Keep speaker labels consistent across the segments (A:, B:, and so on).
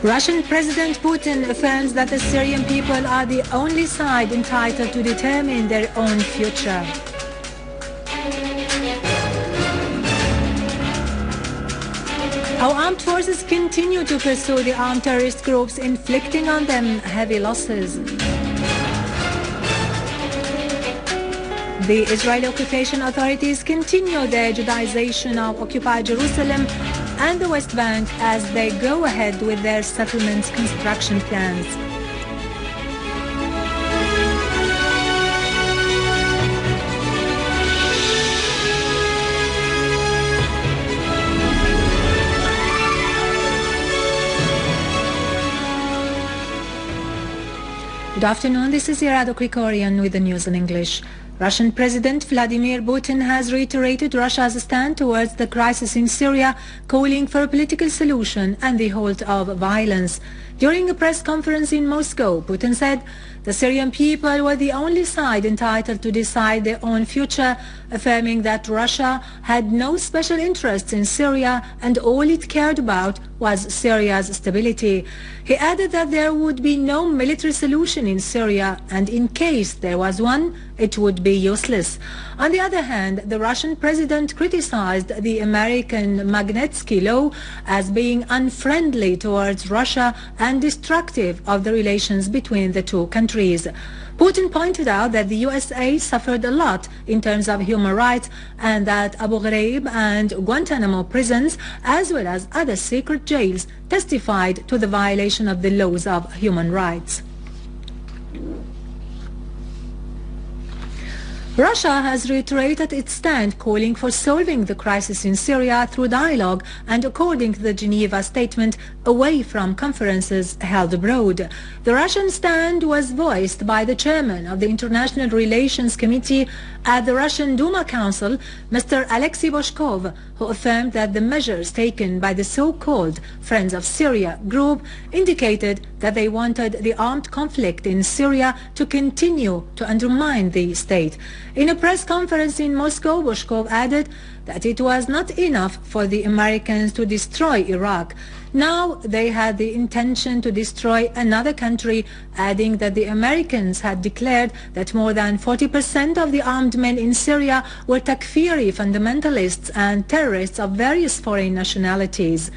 A: Russian President Putin affirms that the Syrian people are the only side entitled to determine their own future. Our armed forces continue to pursue the armed terrorist groups, inflicting on them heavy losses. The Israeli occupation authorities continue their Judaization of occupied Jerusalem and the West Bank as they go ahead with their settlements construction plans. Good afternoon, this is Irado Krikorian with the news in English. Russian President Vladimir Putin has reiterated Russia's stand towards the crisis in Syria, calling for a political solution and the halt of violence. During a press conference in Moscow, Putin said the Syrian people were the only side entitled to decide their own future, affirming that Russia had no special interests in Syria and all it cared about was Syria's stability. He added that there would be no military solution in Syria, and in case there was one, it would be useless. On the other hand, the Russian president criticized the American Magnitsky Law as being unfriendly towards Russia and destructive of the relations between the two countries. Putin pointed out that the USA suffered a lot in terms of human rights and that Abu Ghraib and Guantanamo prisons, as well as other secret jails, testified to the violation of the laws of human rights. Russia has reiterated its stand, calling for solving the crisis in Syria through dialogue and, according to the Geneva statement, away from conferences held abroad. The Russian stand was voiced by the chairman of the International Relations Committee at the Russian Duma Council, Mr. Alexei Boshkov, who affirmed that the measures taken by the so-called Friends of Syria group indicated that they wanted the armed conflict in Syria to continue to undermine the state. In a press conference in Moscow, Boshkov added that it was not enough for the Americans to destroy Iraq. Now they had the intention to destroy another country, adding that the Americans had declared that more than 40% of the armed men in Syria were Takfiri fundamentalists and terrorists of various foreign nationalities.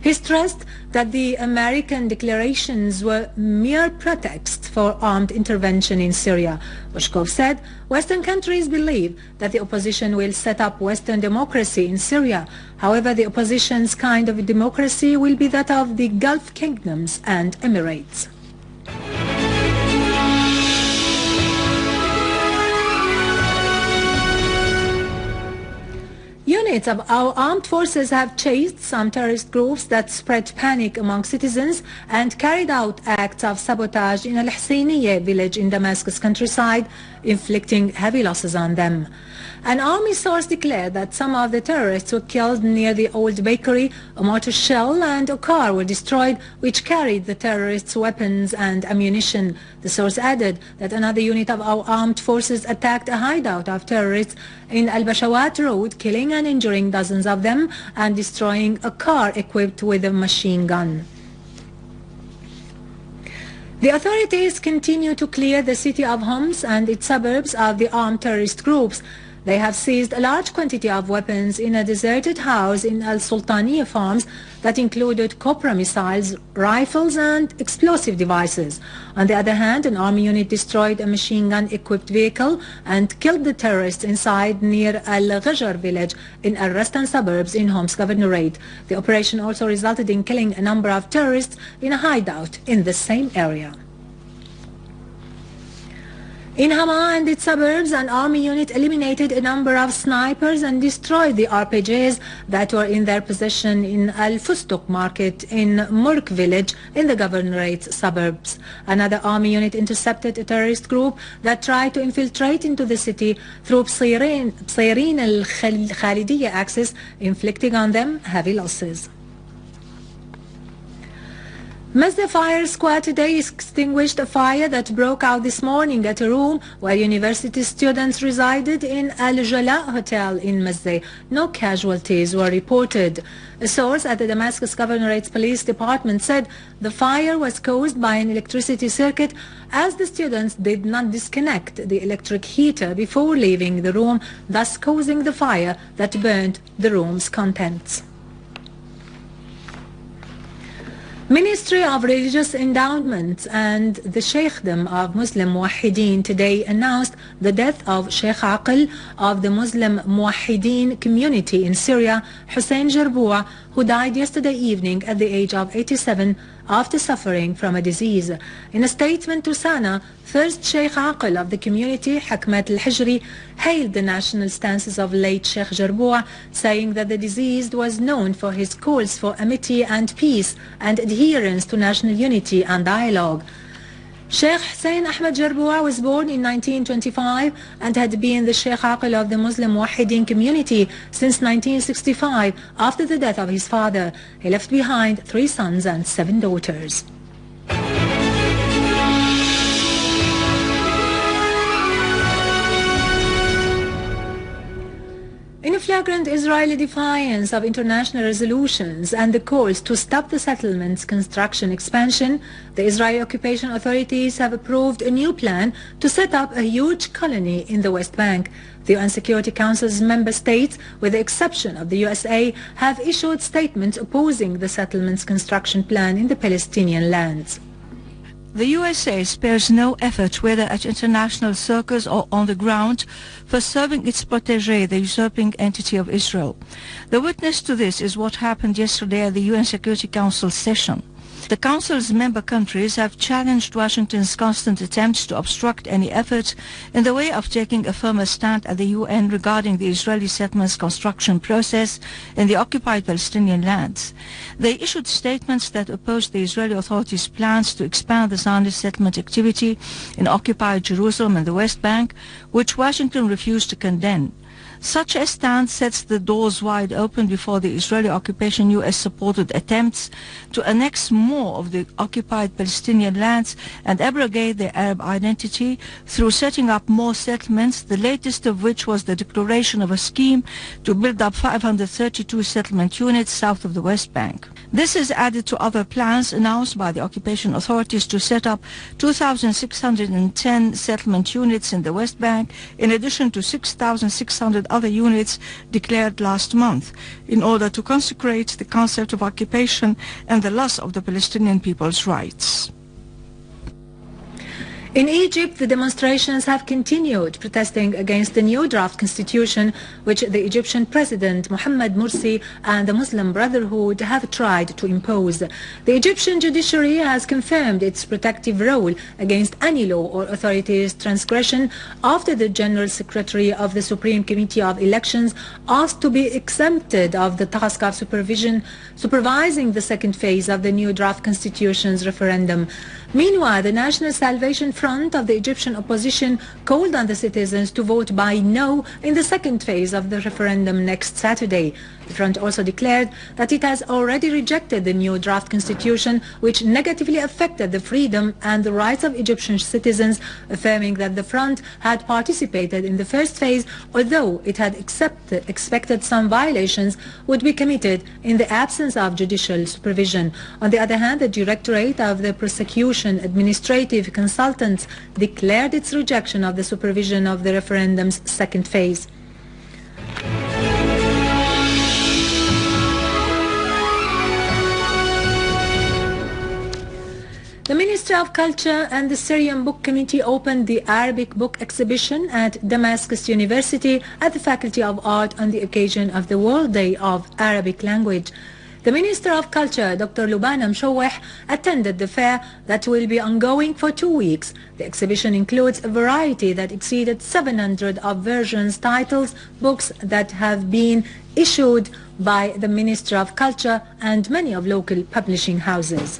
A: He stressed that the American declarations were mere pretexts for armed intervention in Syria. Boshkov said Western countries believe that the opposition will set up Western democracy in Syria. However, the opposition's kind of democracy will be that of the Gulf kingdoms and Emirates. Units of our armed forces have chased some terrorist groups that spread panic among citizens and carried out acts of sabotage in al-Husseiniya village in Damascus countryside, inflicting heavy losses on them. An army source declared that some of the terrorists were killed near the old bakery, a mortar shell and a car were destroyed which carried the terrorists' weapons and ammunition. The source added that another unit of our armed forces attacked a hideout of terrorists in Al-Bashawat Road, killing and injuring dozens of them and destroying a car equipped with a machine gun. The authorities continue to clear the city of Homs and its suburbs of the armed terrorist groups. They have seized a large quantity of weapons in a deserted house in Al-Sultaniya farms that included Cobra missiles, rifles and explosive devices. On the other hand, an army unit destroyed a machine gun-equipped vehicle and killed the terrorists inside near Al-Ghajar village in Al-Rastan suburbs in Homs Governorate. The operation also resulted in killing a number of terrorists in a hideout in the same area. In Hama and its suburbs, an army unit eliminated a number of snipers and destroyed the RPGs that were in their possession in Al-Fustuk market in Murk village in the governorate suburbs. Another army unit intercepted a terrorist group that tried to infiltrate into the city through Syrian al-Khalidiyya axis, inflicting on them heavy losses. Masda Fire Squad today extinguished a fire that broke out this morning at a room where university students resided in Al-Jala Hotel in Masda. No casualties were reported. A source at the Damascus Governorate's police department said the fire was caused by an electricity circuit as the students did not disconnect the electric heater before leaving the room, thus causing the fire that burned the room's contents. Ministry of Religious Endowments and the Sheikhdom of Muslim Muwahideen today announced the death of Sheikh Aqil of the Muslim Muwahideen community in Syria, Hussein Jarboua, who died yesterday evening at the age of 87 after suffering from a disease. In a statement to Sana, first Sheikh Aqil of the community, Hakmat al-Hijri, hailed the national stances of late Sheikh Jarboua, saying that the deceased was known for his calls for amity and peace and adherence to national unity and dialogue. Sheikh Hussein Ahmed Jarboua was born in 1925 and had been the Sheikh Aqil of the Muslim Muwahideen community since 1965 after the death of his father. He left behind 3 sons and 7 daughters. In a flagrant Israeli defiance of international resolutions and the calls to stop the settlement's construction expansion, the Israeli occupation authorities have approved a new plan to set up a huge colony in the West Bank. The UN Security Council's member states, with the exception of the USA, have issued statements opposing the settlement's construction plan in the Palestinian lands.
B: The USA spares no effort, whether at international circles or on the ground, for serving its protégé, the usurping entity of Israel. The witness to this is what happened yesterday at the UN Security Council session. The Council's member countries have challenged Washington's constant attempts to obstruct any effort in the way of taking a firmer stand at the UN regarding the Israeli settlement's construction process in the occupied Palestinian lands. They issued statements that opposed the Israeli authorities' plans to expand the Zionist settlement activity in occupied Jerusalem and the West Bank, which Washington refused to condemn. Such a stand sets the doors wide open before the Israeli occupation US-supported attempts to annex more of the occupied Palestinian lands and abrogate their Arab identity through setting up more settlements, the latest of which was the declaration of a scheme to build up 532 settlement units south of the West Bank. This is added to other plans announced by the occupation authorities to set up 2,610 settlement units in the West Bank, in addition to 6,600 other units declared last month, in order to consecrate the concept of occupation and the loss of the Palestinian people's rights.
A: In Egypt, the demonstrations have continued, protesting against the new draft constitution, which the Egyptian President Mohamed Morsi and the Muslim Brotherhood have tried to impose. The Egyptian judiciary has confirmed its protective role against any law or authority's transgression after the General Secretary of the Supreme Committee of Elections asked to be exempted of the task of supervising the second phase of the new draft constitution's referendum. Meanwhile, the National Salvation Front of the Egyptian opposition called on the citizens to vote by no in the second phase of the referendum next Saturday. The front also declared that it has already rejected the new draft constitution, which negatively affected the freedom and the rights of Egyptian citizens, affirming that the front had participated in the first phase, although it had expected some violations would be committed in the absence of judicial supervision. On the other hand, the Directorate of the Prosecution Administrative Consultants declared its rejection of the supervision of the referendum's second phase. The Ministry of Culture and the Syrian Book Committee opened the Arabic Book Exhibition at Damascus University at the Faculty of Art on the occasion of the World Day of Arabic Language. The Minister of Culture, Dr. Lubana Mshoweh, attended the fair that will be ongoing for 2 weeks. The exhibition includes a variety that exceeded 700 of versions, titles, books that have been issued by the Minister of Culture and many of local publishing houses.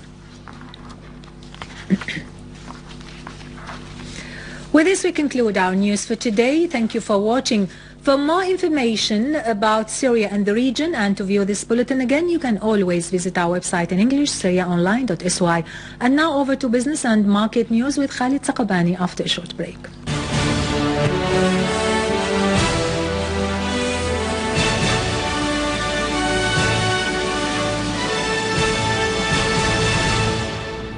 A: With this, we conclude our news for today. Thank you for watching. For more information about Syria and the region and to view this bulletin again, you can always visit our website in English, syriaonline.sy. And now over to business and market news with Khalid Saqabani after a short break.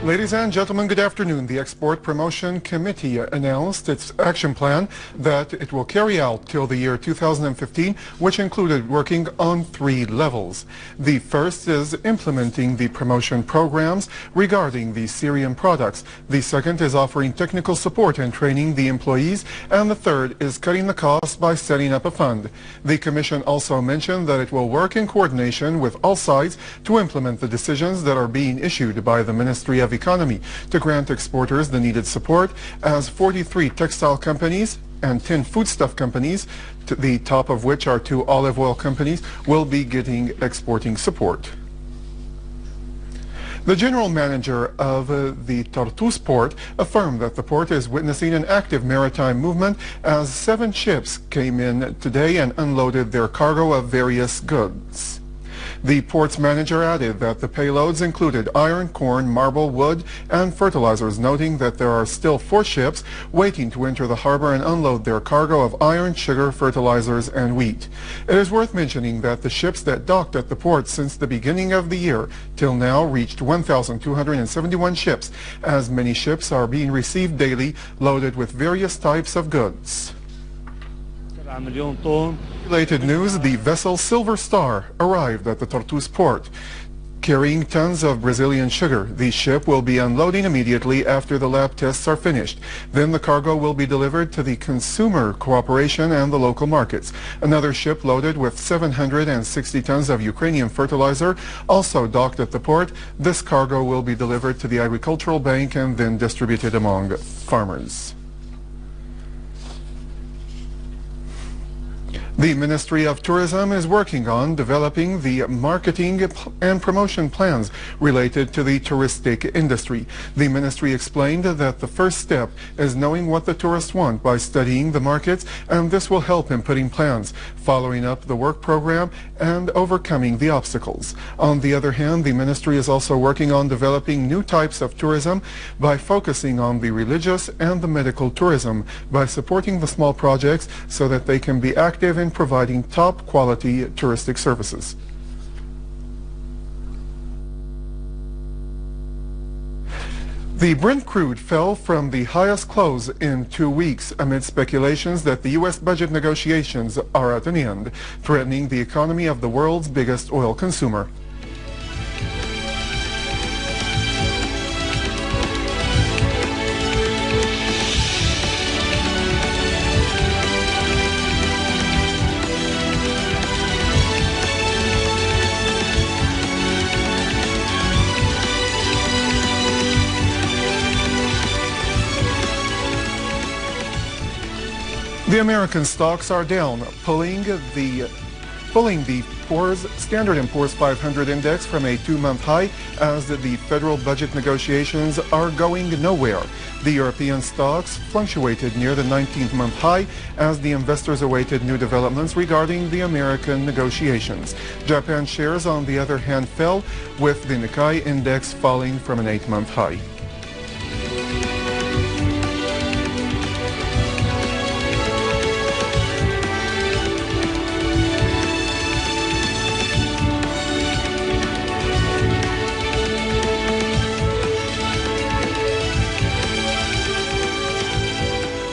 C: Ladies and gentlemen, good afternoon. The Export Promotion Committee announced its action plan that it will carry out till the year 2015, which included working on 3 levels. The first is implementing the promotion programs regarding the Syrian products. The second is offering technical support and training the employees. And the third is cutting the costs by setting up a fund. The Commission also mentioned that it will work in coordination with all sides to implement the decisions that are being issued by the Ministry of Economy to grant exporters the needed support, as 43 textile companies and 10 foodstuff companies, to the top of which are 2 olive oil companies, will be getting exporting support. The general manager of the Tartus port affirmed that the port is witnessing an active maritime movement as 7 ships came in today and unloaded their cargo of various goods. The port's manager added that the payloads included iron, corn, marble, wood, and fertilizers, noting that there are still 4 ships waiting to enter the harbor and unload their cargo of iron, sugar, fertilizers, and wheat. It is worth mentioning that the ships that docked at the port since the beginning of the year till now reached 1,271 ships, as many ships are being received daily loaded with various types of goods. Related news, the vessel Silver Star arrived at the Tartus port carrying tons of Brazilian sugar. The ship will be unloading immediately after the lab tests are finished. Then the cargo will be delivered to the consumer cooperation and the local markets. Another ship loaded with 760 tons of Ukrainian fertilizer also docked at the port. This cargo will be delivered to the agricultural bank and then distributed among farmers. The Ministry of Tourism is working on developing the marketing and promotion plans related to the touristic industry. The ministry explained that the first step is knowing what the tourists want by studying the markets, and this will help in putting plans, following up the work program, and overcoming the obstacles. On the other hand, the ministry is also working on developing new types of tourism by focusing on the religious and the medical tourism, by supporting the small projects so that they can be active in providing top quality touristic services. The Brent crude fell from the highest close in 2 weeks amid speculations that the U.S. budget negotiations are at an end, threatening the economy of the world's biggest oil consumer. The American stocks are down, pulling the Standard & Poor's 500 index from a 2-month high as the federal budget negotiations are going nowhere. The European stocks fluctuated near the 19th-month high as the investors awaited new developments regarding the American negotiations. Japan shares, on the other hand, fell, with the Nikkei index falling from an 8-month high.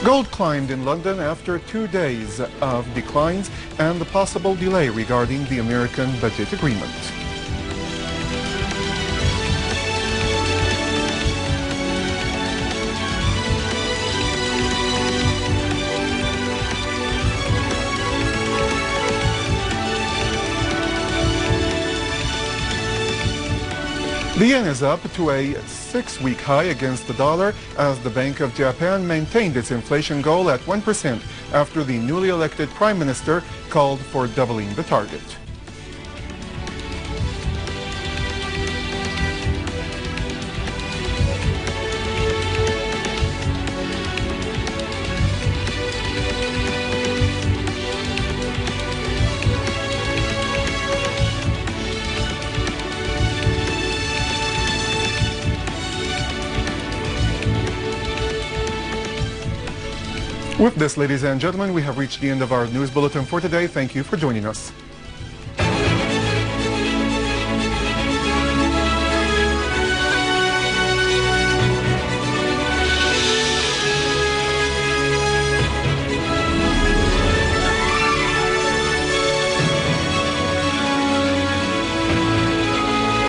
C: Gold climbed in London after 2 days of declines and the possible delay regarding the American budget agreement. The yen is up to a 6-week high against the dollar as the Bank of Japan maintained its inflation goal at 1% after the newly elected Prime Minister called for doubling the target. With this, ladies and gentlemen, we have reached the end of our news bulletin for today. Thank you for joining us.